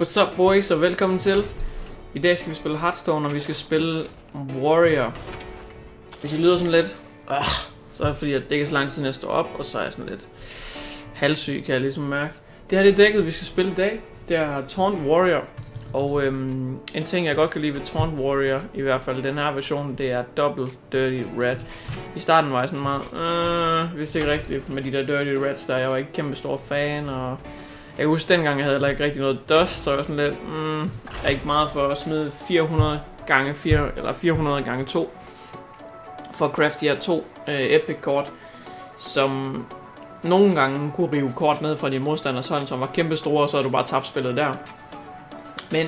What's up boys og velkommen til. I dag skal vi spille Hearthstone, og vi skal spille Warrior. Hvis I lyder sådan lidt så er det fordi at det ikke er så lang tid at stå op, og så er jeg sådan lidt halvsyg, kan jeg ligesom mærke. Det her det er dækket vi skal spille i dag. Det er Taunt Warrior. Og en ting jeg godt kan lide ved Taunt Warrior, i hvert fald den her version, det er Double Dirty Red. I starten var jeg sådan meget vidste ikke rigtigt med de der Dirty Reds der. Jeg var ikke kæmpe stor fan, og jeg kan huske dengang jeg havde heller ikke rigtig noget dust, så jeg var sådan lidt, er ikke meget for at smide 400 gange 4 eller 400 gange 2 for at crafte de her 2 epic kort, som nogle gange kunne rive kort ned fra dine modstanders hånd, som var kæmpe store, og så har du bare tabt spillet der. Men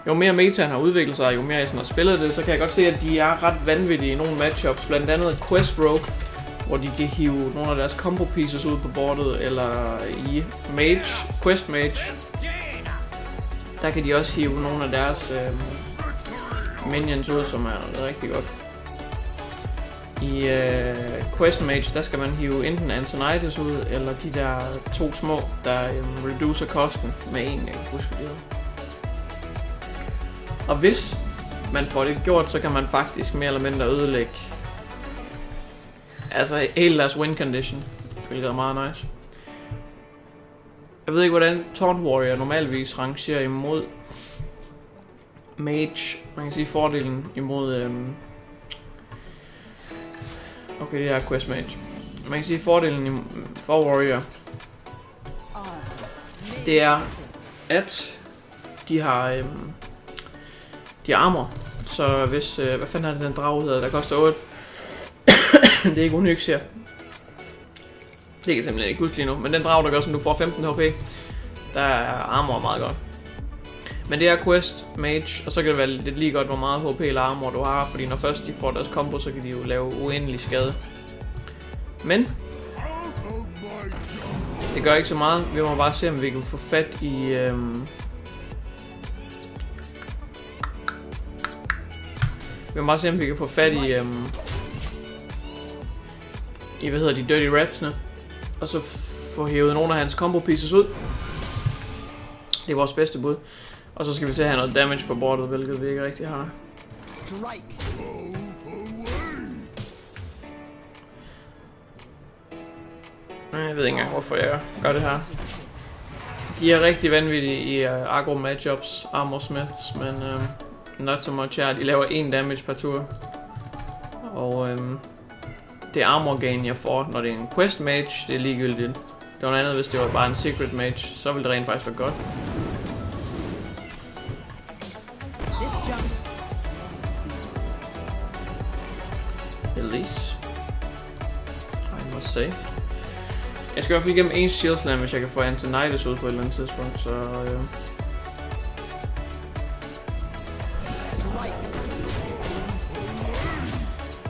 jo mere metaen har udviklet sig, jo mere jeg sådan har spillet det, så kan jeg godt se, at de er ret vanvittige i nogle matchups, blandt andet Quest Rogue, hvor de kan hive nogle af deres combo pieces ud på bordet, eller i Mage, Quest Mage, der kan de også hive nogle af deres minions ud, som er rigtig godt. I Quest Mage, der skal man hive enten Antonidas ud, eller de der 2 små, der reducer kosten med en, jeg kan huske det. Og hvis man får det gjort, så kan man faktisk mere eller mindre ødelægge hele deres win condition, hvilket er meget nice. Jeg ved ikke hvordan Taunt Warrior normalvis rangerer imod Mage. Man kan sige fordelen imod okay, det er Quest Mage. Man kan sige fordelen for Warrior, det er at de har armor. Så hvis hvad fanden er det den drage hedder, der koster 8. Det er ikke Onyx her. Det kan jeg simpelthen ikke huske lige nu. Men den drag der gør, som du får 15 HP, der er armor meget godt. Men det er Quest Mage, og så kan det være lidt lige godt, hvor meget HP eller armor du har. Fordi når først de får deres combo, så kan de jo lave uendelig skade. Men det gør ikke så meget. Vi må bare se, om vi kan få fat i vi må bare se, om vi kan få fat i hvad hedder de, Dirty Rats'ne, og så få hævet nogle af hans combo pieces ud. Det er vores bedste bud. Og så skal vi til at have noget damage på bordet, hvilket vi ikke rigtig har. Jeg ved ikke engang hvorfor jeg gør det her. De er rigtig vanvittige i aggro matchups, Armor Smiths, men not so much her. De laver 1 damage per tur. Og det armor gain jeg får, når det er en quest mage, det er ligegyldigt. Det var noget andet, hvis det var bare en secret mage, så ville det rent faktisk være godt. Release. I must say. Jeg skal i hvert fald igennem en shield slam, hvis jeg kan få Antonidas ud på et eller andet tidspunkt, så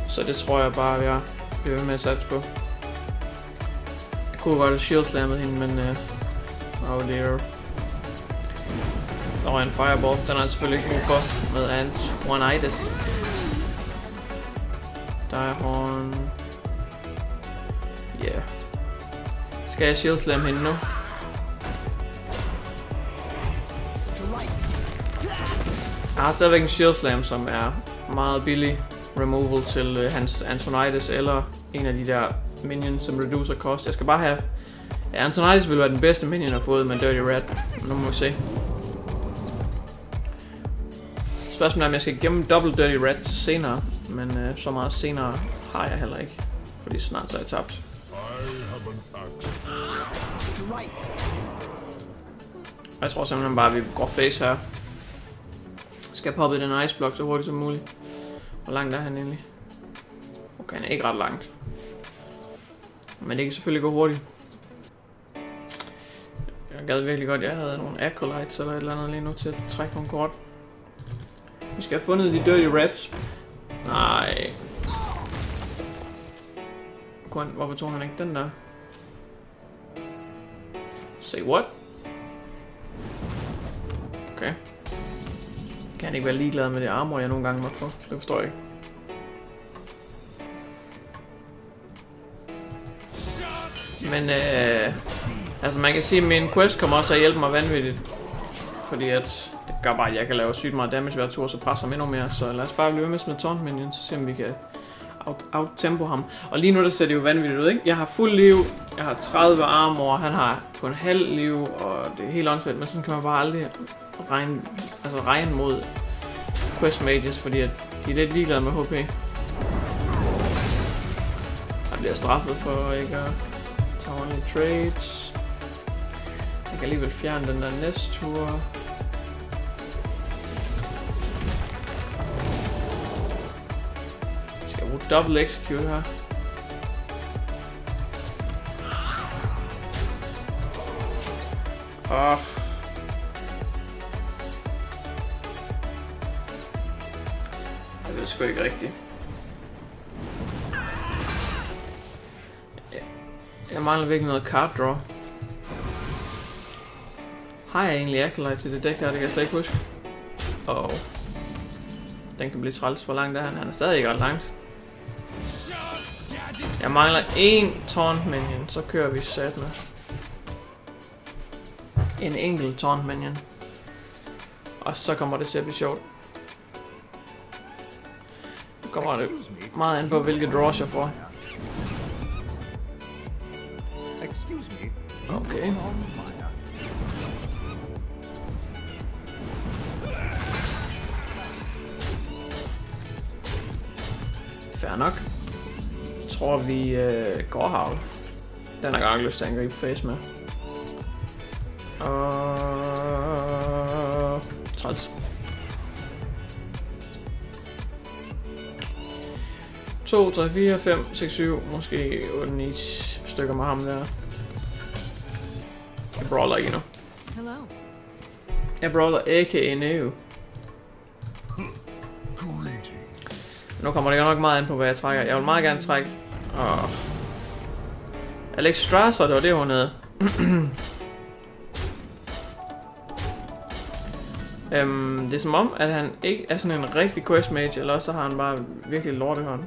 så det tror jeg bare, jeg bliver ved med at satse på. Jeg kunne godt have shield slammet hende, men oh dear. Der var en fireball, den har jeg selvfølgelig ikke brug for med Antonidas. Diehorn. Yeah. Skal jeg shield slam hende nu? Jeg har stadigvæk en shield slam, som er meget billig removal til hans Antonidas eller en af de der minions, som reducer cost. Jeg skal bare have Antonidas vil være den bedste minion at få ud med Dirty Red. Nu må vi se. Spørgsmålet er, om jeg skal gemme Double Dirty Red senere, men så meget senere har jeg heller ikke, fordi snart så er jeg tabt. Jeg tror simpelthen bare, at vi går face her. Skal jeg poppe den ice block så hurtigt som muligt. Hvor langt er han egentlig? Okay, han er ikke ret langt. Men det kan selvfølgelig gå hurtigt. Jeg gad virkelig godt, at jeg havde nogle acolytes eller et eller andet lige nu til at trække nogle kort. Vi skal have fundet de Dirty Reds. Nej. Hvorfor tog han ikke den der? Say what? Okay. Kan han ikke være ligeglad med det armor, jeg nogle gange måtte få? Det forstår jeg ikke. Men altså man kan sige, at min quest kommer også at hjælpe mig vanvittigt. fordi at det gør bare, at jeg kan lave sygt meget damage hver tur, så presser ham endnu mere. Så lad os bare blive ved med at smide taunt minions, så se om vi kan out-tempo ham. Og lige nu der ser det jo vanvittigt ud, ikke? Jeg har fuld liv, jeg har 30 armor, han har kun halv liv, og det er helt åndssvagt, men sådan kan man bare aldrig regne mod quest mages, fordi at de er lidt ligeglade med HP. Jeg bliver straffet for ikke at tage ordentlige trades. Jeg kan alligevel fjerne den der næste tur. Skal jeg bruge double execute her? Jeg ved sgu ikke rigtigt. Jeg mangler virkelig noget card draw. Har jeg egentlig Acolyte til det dæk her? Det kan jeg slet ikke huske. Den kan blive træls. Hvor langt er han? Han er stadig ikke ret langt. Jeg mangler 1 taunt minion, så kører vi sat med. En enkelt taunt minion. Og så kommer det til at blive sjovt. Nu kommer det meget an på hvilke draws jeg får. Okay. Fair nok. Jeg tror vi går havl. Den har godt lyst til at angribe face med. Træls. 2, 3, 4, 5, 6, 7, måske 8, 9 stykker med ham der. Jeg brawler ikke endnu. Jeg brawler a.k.a. nu. Nu kommer det nok meget an på, hvad jeg trækker. Jeg vil meget gerne trække... Alex Strasser, det var det, hun hed. Det er som om, at han ikke er sådan en rigtig quest mage, eller også har han bare virkelig lortehånd.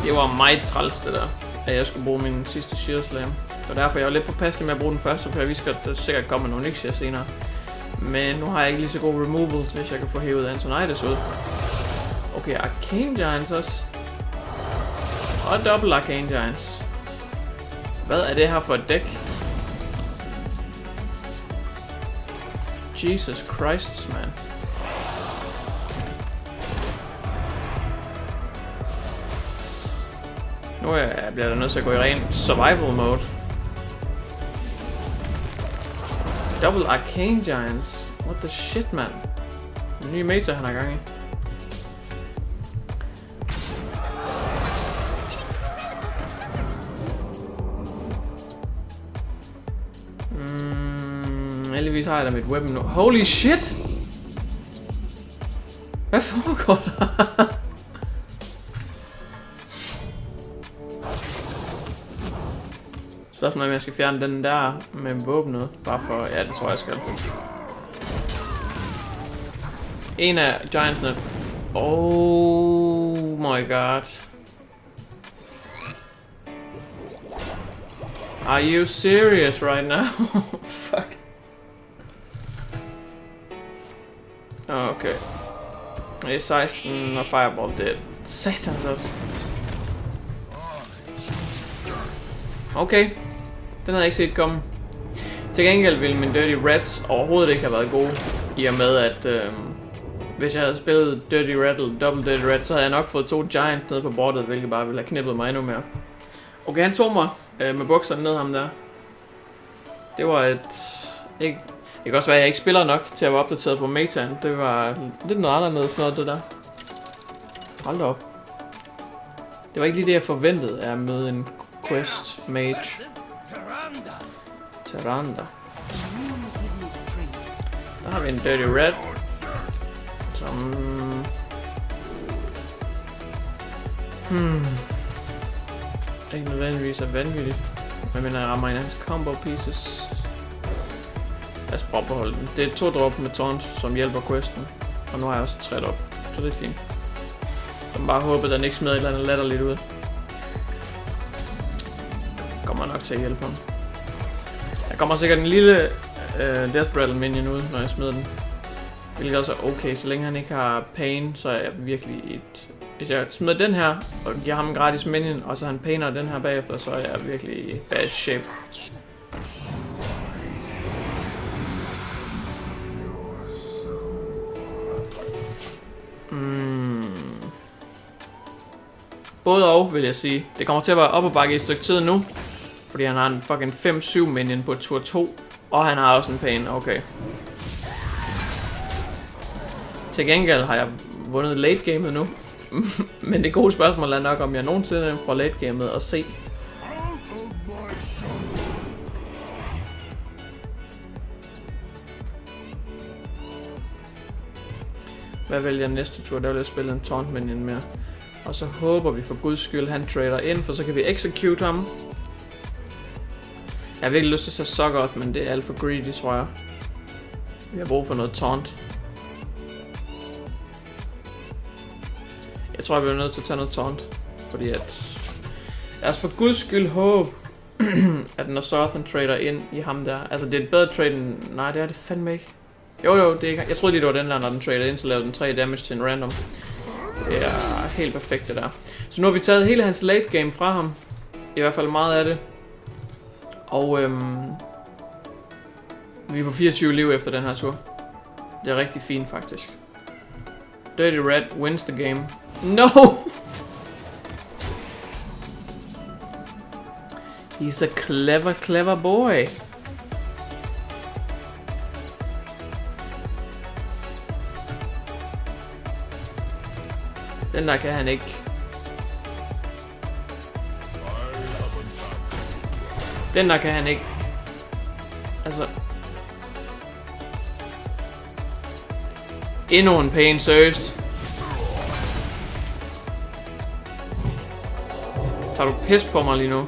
Det var meget træls det der, at jeg skulle bruge min sidste Shear Slam. Det var derfor jeg var lidt påpasselig med at bruge den første, for jeg vidste godt, at der sikkert kommer nogle Nyxia senere. Men nu har jeg ikke lige så god removals, hvis jeg kan få hævet Antonidas ud. Okay, Arcane Giants også. Og Double Arcane Giants. Hvad er det her for et dæk? Jesus Christ, man. Nu bliver der nødt til at gå i ren survival mode. Double Arcane Giants. What the shit, man. En ny meta, han har gang i. Heldigvis har jeg da mit weapon nu. Holy shit! Hvad foregår der? Spørgsmålet er, om jeg skal fjerne den der med våbnet. Bare for... Ja, det tror jeg skal. En af giantsene. Oh my god. Are you serious right now? Fuck. Okay. A16 og Fireball dead. Satans også. Okay. Den havde jeg ikke set komme. Til gengæld ville min Dirty Reds overhovedet ikke have været gode. I og med at hvis jeg havde spillet Dirty Red eller Double Dirty Red, så havde jeg nok fået 2 Giants nede på bordet, hvilket bare ville have knippet mig endnu mere. Okay, han tog mig med bukserne ned ham der. Det var et... Ikke, det kan også være, at jeg ikke spiller nok til at være opdateret på metaen. Det var lidt noget anderledes noget det der. Hold da op. Det var ikke lige det, jeg forventede af at møde en quest mage. Tyrande. Der har vi en Dirty Red. Som... Ikke nødvendigvis er vanvittigt. Men jeg rammer en af hans combo pieces. Lad os prøve at beholde den. Det er 2 drop med taunt, som hjælper questen. Og nu har jeg også 3 drop, så det er fint. Så bare håber, at den ikke smider et eller andet latterligt ud. Kommer nok til at hjælpe ham. Der kommer sikkert en lille Death Rattle minion ud, når jeg smider den. Hvilket også er okay, så længe han ikke har pain, så er jeg virkelig et... Hvis jeg smider den her, og giver ham en gratis minion, og så han painer den her bagefter, så er jeg virkelig i bad shape. Både og, vil jeg sige. Det kommer til at være op og bakke i et stykke tid nu. Fordi han har en fucking 5-7 minion på tur 2. Og han har også en pain, okay. Til gengæld har jeg vundet late gamet nu. Men det gode spørgsmål er nok, om jeg nogensinde får late gamet at se. Hvad vælger jeg næste tur? Der vil jeg spille en taunt minion mere. Og så håber vi for guds skyld, han trader ind, for så kan vi execute ham. Jeg har virkelig lyst til at tage Soggoth, men det er alt for greedy, tror jeg. Vi har brug for noget taunt. Jeg tror, jeg bliver nødt til at tage noget taunt. Fordi at... Lad os for guds skyld håbe, at når Soggoth trader ind i ham der. Altså, det er et bedre trade end... Nej, det er det fandme ikke. Jo, det er ikke... Jeg troede lige, det var den der, når den trader ind, så lavede den 3 damage til en random. Det er helt perfekt, det der. Så nu har vi taget hele hans late game fra ham. I hvert fald meget af det. Og vi er på 24 liv efter den her tur. Det er rigtig fint, faktisk. Dirty Red wins the game. No! He's a clever boy. Den der kan han ikke. Den der kan han ikke. Altså. Endnu en pain, seriøst. Tager du pis på mig lige nu?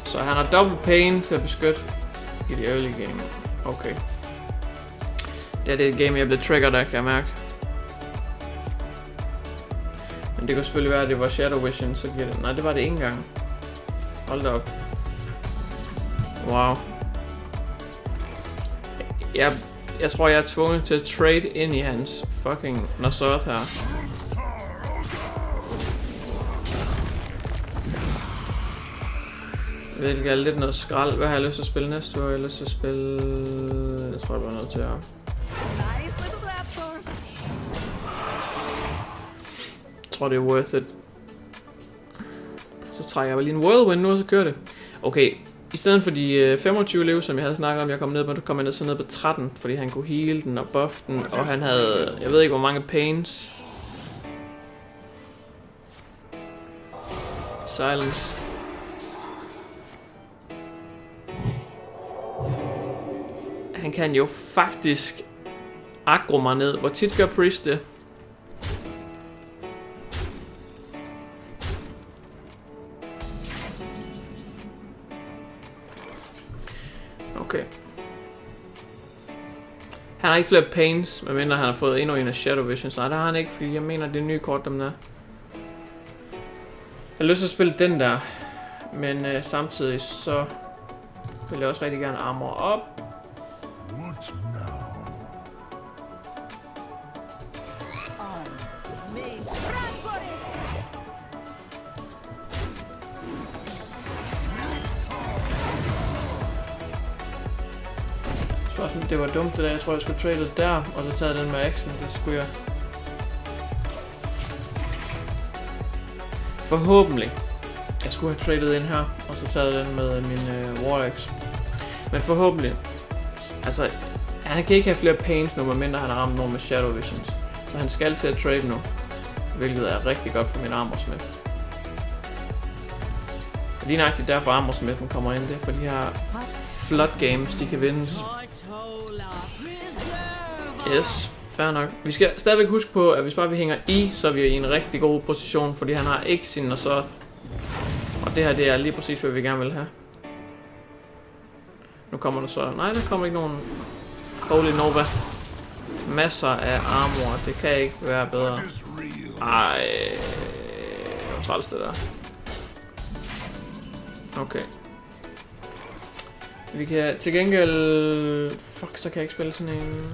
Så han har double pain til at beskytte i det early game. Okay. Det er et game, jeg blev triggered af, kan jeg mærke. Men det kunne selvfølgelig være, at det var Shadow Vision, så giver det... Nej, det var det ikke engang. Hold da op. Wow. Jeg tror, jeg er tvunget til at trade ind i hans fucking Nossoth her. Hvilket er lidt noget skrald. Hvad har jeg lyst til at spille næste år? Jeg har lyst til at spille... Jeg tror, jeg var nødt til at... Jeg tror, det er worth it. Så trækker jeg vel lige en whirlwind nu, og så kører det. Okay, i stedet for de 25 liv, som jeg havde snakket om, jeg kom ned på, kom jeg ned på 13, fordi han kunne heal den og buff den, og han havde, jeg ved ikke hvor mange pains. Silence. Han kan jo faktisk aggro mig ned. Hvor tit gør Priest det? Okay. Han har ikke flere pains, medmindre han har fået endnu en af Shadow Visions. Nej, der har han ikke, fordi jeg mener, det er nye kort, dem der. Jeg har lyst til at spille den der, men samtidig så vil jeg også rigtig gerne armor op. Det var dumt det der, jeg tror jeg skulle trade der, og så tage den med Axen, det skulle jeg. Forhåbentlig. Jeg skulle have traded ind her, og så taget den med min War Axe. Men forhåbentlig. Altså, han kan ikke have flere pains nu, medmindre han har ramt nogen med Shadow Visions. Så han skal til at trade nu, hvilket er rigtig godt for min Armorsmith. Lige nøjagtigt derfor Armorsmithen kommer ind, det er for de her flood games, de kan vindes. Yes, fair nok. Vi skal stadigvæk huske på, at hvis bare vi hænger i, så er vi i en rigtig god position, fordi han har ikke sin Nossoth. Og det her, det er lige præcis, hvad vi gerne vil have. Nu kommer der så... Nej, der kommer ikke nogen... Holy Nova. Masser af armor. Det kan ikke være bedre. Ej... Det var træls det der. Okay. Vi kan til gengæld... Fuck, så kan jeg ikke spille sådan en...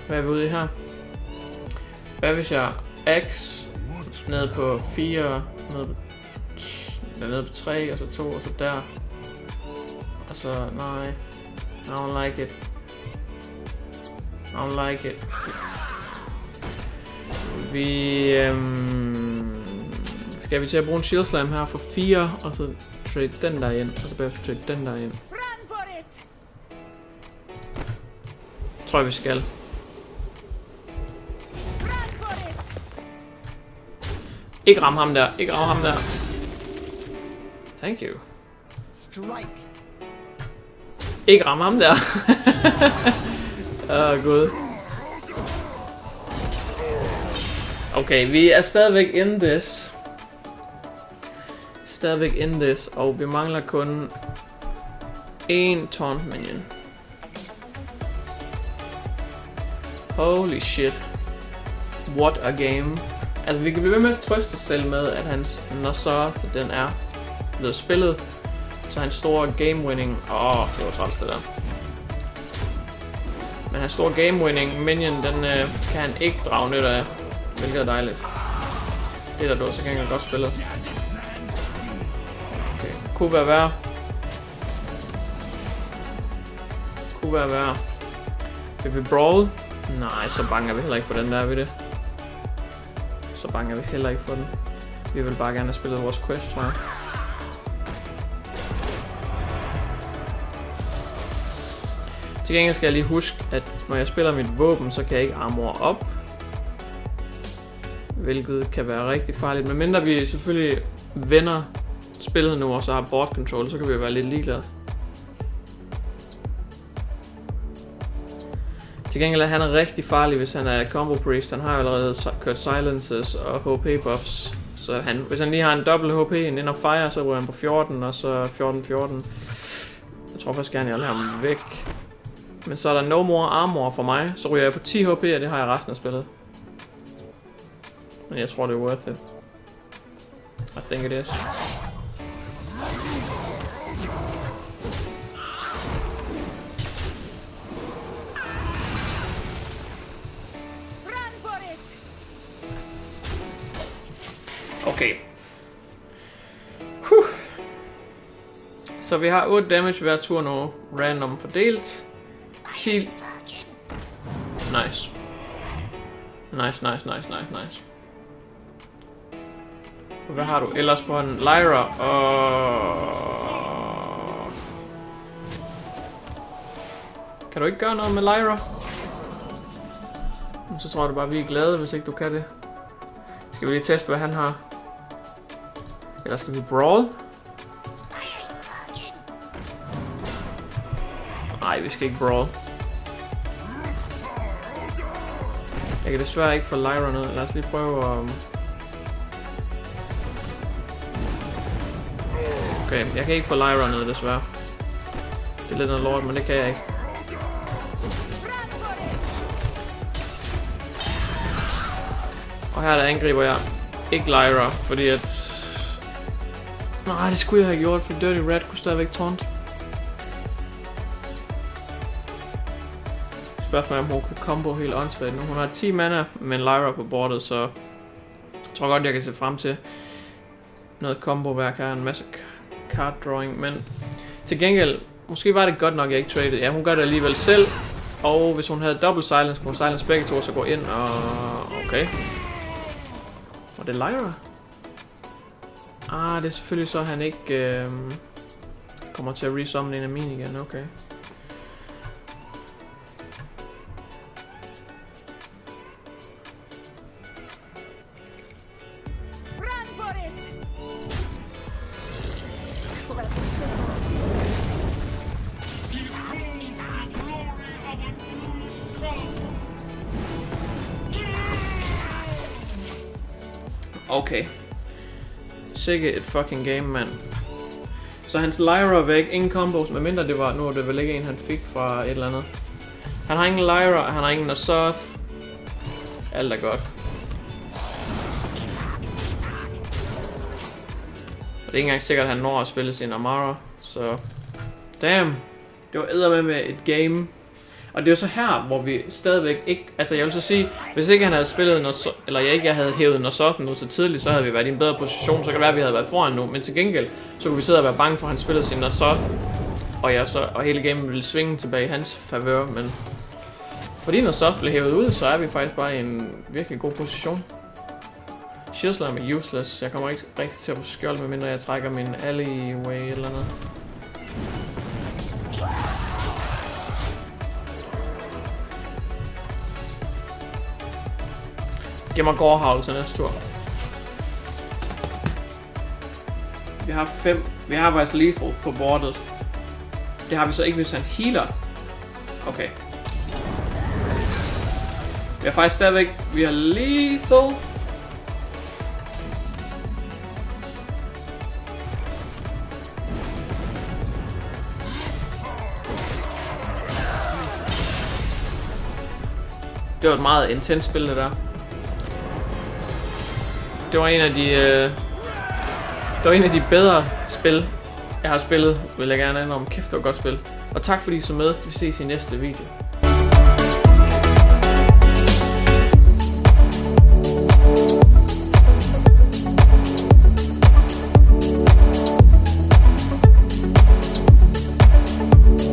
Hvad er vi ude i her? Hvad hvis jeg X ned på 4, ned på 3, og så 2, og så der. Og så, nej. I don't like it. I don't like it. Vi, skal vi til at bruge en shield slam her for 4, og så trade den der ind, og så bagefter trade den der ind. Tror jeg vi skal. Ikke ramme ham der, ikke ramme ham der. Thank you. Ikke ramme ham der. Gud. Okay, vi er stadigvæk in this. Stadigvæk in this, og vi mangler kun en taunt minion. Holy shit. What a game. Altså, vi kan blive ved med at trøste os selv med, at hans Nazoth, den er blevet spillet. Så hans store game-winning... det var træls det der. Men hans store game-winning minion, den kan han ikke drage nyt af. Hvilket er dejligt. Det der dog, så kan han godt spille. Okay, kunne være værre. Kunne være værre. Vil vi brawl? Nej, så bange er vi heller ikke på den der, ved det. Så bange er vi heller ikke for den. Vi vil bare gerne have spillet vores quest, tror jeg. Til gengæld skal jeg lige huske, at når jeg spiller mit våben, så kan jeg ikke armor op. Hvilket kan være rigtig farligt. Men mindre vi selvfølgelig vender spillet nu, og så har board control, så kan vi være lidt ligeglade. Til gengæld er han rigtig farlig, hvis han er combo priest. Han har allerede kørt silences og HP buffs. Så hvis han lige har en dobbelt HP, en inner fire, så ryger han på 14, og så 14-14. Jeg tror faktisk gerne, jeg vil have ham væk. Men så er der no more armor for mig. Så ryger jeg på 10 HP, og det har jeg resten af spillet. Men jeg tror, det er worth it. I think it is. Okay. Så vi har 8 damage hver tur nu. Random fordelt. 10. Nice. Nice. Hvad har du ellers på en Lyra? Kan du ikke gøre noget med Lyra? Så tror jeg bare, vi er glade, hvis ikke du kan det. Skal vi lige teste, hvad han har? Eller skal vi brawl? Nej, vi skal ikke brawl. Jeg kan desværre ikke få Lyra ned. Lad os lige prøve at... Okay, jeg kan ikke få Lyra ned, desværre. Det er lidt noget lort, men det kan jeg ikke. Og her der angriber jeg ikke Lyra, fordi at... Nej, det skulle jeg have gjort, for Dirty Red kunne stadigvæk taunt. Spørgsmålet om hun kan combo helt åndssvagt nu. Hun har 10 mana med en Lyra på bordet, så... Jeg tror godt, jeg kan se frem til noget combo-værk her, en masse card drawing, men til gengæld, måske var det godt nok, jeg ikke traded. Ja, hun gør det alligevel selv, og hvis hun havde double silence, kunne hun silence begge to, så gå ind og... Okay. Og det er Lyra? Det er selvfølgelig så, at han ikke kommer til at resummon en af mine igen, okay. Okay. Sikke et fucking game, mand. Så hans Lyra er væk. Ingen combos, medmindre det var... Nu er det vel ikke en, han fik fra et eller andet. Han har ingen Lyra, han har ingen Azoth. Alt er godt. Og det er ikke engang sikkert, at han når at spille sin Amara. Så... Damn. Det var eddermame med et game. Og det er jo så her, hvor vi stadigvæk ikke... Altså jeg vil så sige, hvis ikke han havde spillet... Eller jeg havde hævet Nosothen nu så tidligt, så havde vi været i en bedre position. Så kan det være, at vi havde været foran nu. Men til gengæld, så kunne vi sidde og være bange for, at han spillede sin Nosoth. Og hele gamen ville svinge tilbage i hans favør. Men fordi Nosoth blev hævet ud, så er vi faktisk bare i en virkelig god position. Shieldslime er useless. Jeg kommer ikke rigtig til at få skjold, medmindre jeg trækker min alleyway eller noget. Giv mig Gorehowl til næste tur. Vi har 5. Vi har faktisk lethal på bordet. Det har vi så ikke, hvis han healer. Okay. Vi har faktisk stadigvæk... Vi har lethal. Det var et meget intens spil, det der. Det var en af de bedre spil, jeg har spillet, vil jeg gerne anholde. Kæft, det var et godt spil. Og tak fordi I så med. Vi ses i næste video.